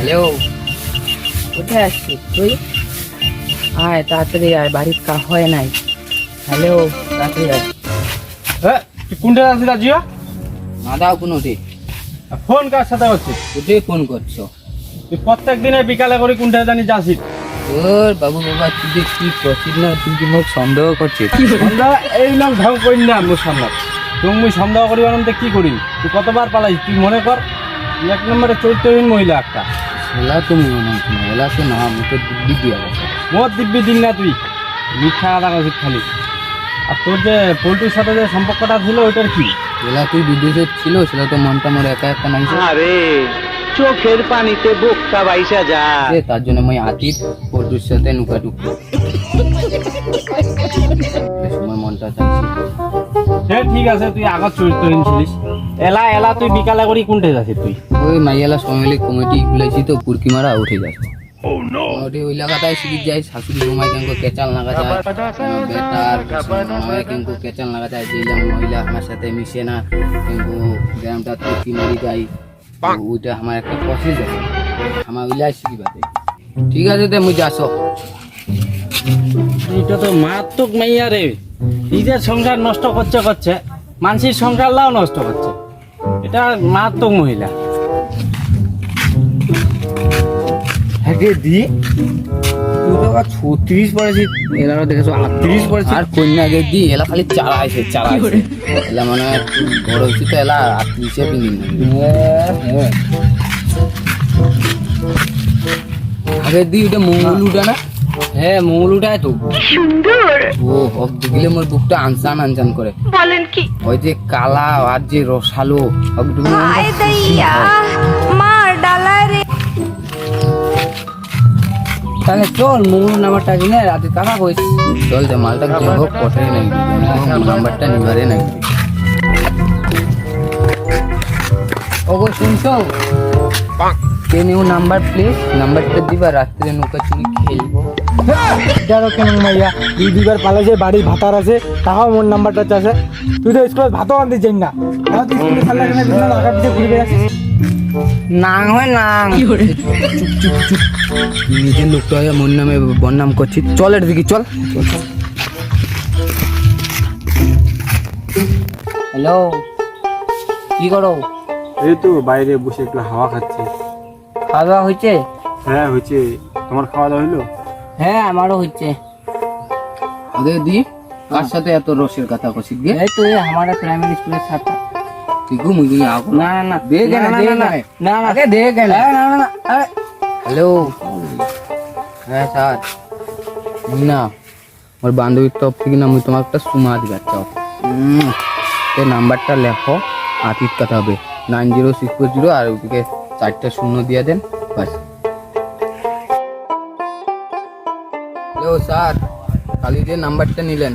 Hello, কোথায় আসছিস তুই? আয় তাড়াতাড়ি আয়, বাড়ির হয় নাই। হ্যালো, তাড়াতাড়ি আয়। হ্যাঁ, তুই কোনটা আছিস রাজিয়া? না দাও কোনো উঠে। ফোন কার সাথে হচ্ছে? উঠে ফোন করছো? তুই প্রত্যেক দিনে বিকালে করে কোনটা জানি যাচ্ছিস? তোর বাবু বাবা তুই যে কি করছিস না, তুই কি মোক সন্দেহ করছিস? আমরা এই নাম ঢং করি না মোর সামনে। তুমি মুই সন্দেহ করি আনন্দে কি করি? তুই কতবার পালাই? তুই মনে কর তুই এক নম্বরে চরিত্রহীন মহিলা একটা। এলা তুমি মনে হচ্ছে না, এলা তো না মুখে দিব্যি দিয়া গেছে। মোর দিব্যি দিন না তুই, মিথ্যা আদা করছিস খালি। আর তোর যে পোল্ট্রির সাথে যে সম্পর্কটা ছিল ওইটার কি? এলা তুই বিদেশে ছিল, সেটা তো মনটা মোর একা একা নাই। আরে চোখের পানিতে বোকটা বাইসা যায়। তার জন্য মই আতির পল্টুর সাথে নুকা টুকু সময় মনটা চাইছি। সে ঠিক আছে, তুই আগত চরিত্রহীন ছিলিস। এলা এলা তুই বিকালে করি কোনটা যাচ্ছিস তুই? ওই মাইয়ালা সমিলি কমিটি খুলেছি তো পুরকি মারা উঠে যাচ্ছে। ওটি ওই লাগাতায় শিখি যায়, শাশুড়ি সময় কিন্তু কেচাল লাগা যায়, বেটার সময় কিন্তু কেচাল লাগা যায়। যেলাম মহিলা আমার সাথে মিশে না, কিন্তু গ্রামটা পুরকি মারি যায়, ওইটা আমার একটা প্রসেস আছে, আমার ওইলাই শিখিবাতে। ঠিক আছে তে মুই যাস। এটা তো মারাত্মক মাইয়া রে, নিজের সংসার নষ্ট করছে মানুষের সংসারটাও নষ্ট করছে। এটা মারাত্মক মহিলা। হ্যাঁ দি তুই তো 36 পড়েছিস, এরা দেখেছো 38 পড়েছিস। আর কন্যা আগে দি এলা খালি চালাইছে এলা মানে বড় হয়েছি তো, এলা 38 পিনিন আগে দি। ওটা মঙ্গলুটা না? হ্যাঁ মঙ্গলুটাই তো সুন্দর। ও হক দিলে মোর বুকটা আনসান করে। বলেন কি? ওই যে কালা আর যে রসালো হক তুমি হায় দইয়া মার ডালায় রে। তাহলে চল মঙ্গল নাম্বারটা কিনে রাতে টাকা কইছি। চল যে মালটা কি হোক পটাই নাই, নাম্বারটা নিবারে নাই। ওগো শুনছো, কেন ইউ নাম্বার প্লিজ, নাম্বারটা দিবা, রাত্রে নৌকা চুরি খেলবো। যারো কেন মাইয়া দুইবার পালাইছে, বাড়ির ভাতার আছে, তাহাও মোর নাম্বারটা চাষে। তুই তো স্কুলে ভাতও আনতে যাই না, তাও তুই স্কুলে পাল্লা কেন দিস না, আগা পিছিয়ে ঘুরে বেড়াচ্ছিস। নাং হয় নাং, চুপ নিজের লোকটা হয়ে মোর নামে বদনাম করছি। চল এর দিকে চল। হ্যালো, কি করো? এই তো বাইরে বসে একটু হাওয়া খাচ্ছি। খাওয়া দাওয়া হয়েছে? হ্যাঁ হয়েছে, তোমার খাওয়া দাওয়া হইলো? হ্যাঁ আমারও হচ্ছে। আগে দি কার সাথে এত রসের কথা করছিস গে? এই তো আমার প্রাইমারি স্কুলের ছাত্র। তুই মুইগুলি আও না না দে কেন না আগে দে কেন না। হ্যালো, হ্যাঁ স্যার না, আমার বান্ধবীর তরফ থেকে না মুই তোমার একটা সুমা দিবার চাও। নাম্বারটা লেখো, আতিত কথা হবে 90640, আর ওদিকে 4টা শূন্য দিয়ে দেন বাস। হ্যালো স্যার, কালি যে নাম্বারটা নিলেন?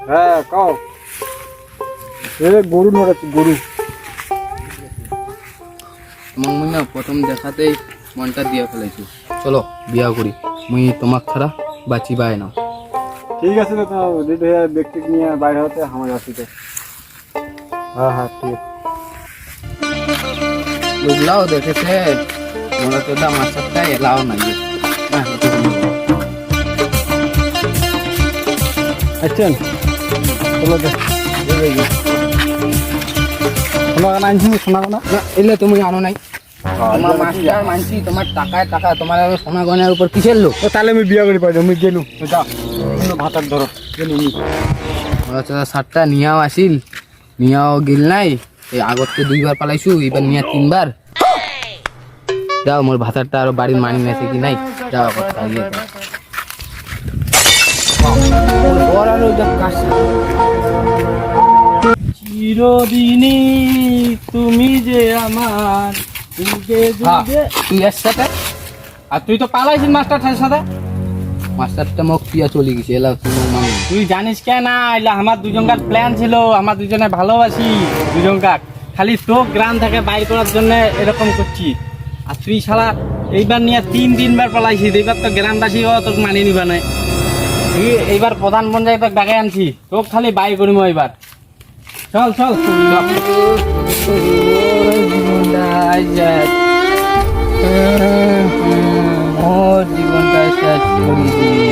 হ্যাঁ কাও গরু নড়াচ্ছি, গরু। তোমার মুই না প্রথম দেখাতেই মনটা দিয়ে ফেলেছি। চলো বিয়া করি, মুই তোমার ছাড়া বাঁচি পাই না। ঠিক আছে তো, রেডি হয়ে ব্যক্তি নিয়ে বাইরে হতে আমার আসিতে। হ্যাঁ হ্যাঁ ঠিক আছে। লোকলাও দেখেছে মোরা তো আমার সাথে এলাও নাই। আচ্ছা চলো দে, শোনা গান আনছি, শোনা গানা না এলে তুমি আনো নাই। তোমার মাস্টার মানছি, তোমার টাকায় টাকা, তোমার সোনা গয়নার উপর কিসের লোক? তাহলে আমি বিয়া করি পাই, আমি গেলু যা ভাতার ধরো গেলু। আচ্ছা 7টা নিয়াও আসিল, নিয়াও গিল নাই। এই আগতে 2বার পালাইছু, এবার নিয়া 3বার। যাও মোর ভাতারটা আর বাড়ির মানি নেছে কি নাই, যাও কথা গিয়ে চিরদিনই তুমি যে আমার, তুই এর সাথে। আর তুই তো পালাইছিস মাস্টারটার সাথে। মাস্টারটা মোক পিয়া চলে গেছে, এলা তুই জানিস কেন এলা আমার দুজনকার প্ল্যান ছিল, আমার দুজনে ভালোবাসি দুজনকার, খালি তো গ্রাম থেকে বাইর করার জন্য এরকম করছি। আর তুই শালা এইবার নিয়ে 3-3বার পালাইছিস, এইবার তো গ্রামবাসীও তোকে মানিয়ে নিবা নাই। তুই এইবার প্রধান পঞ্চায়েত তোকে ডাকে আনছি, তোকে খালি বাইর করিম এইবার। চল চল জীবনটা করিয়েছি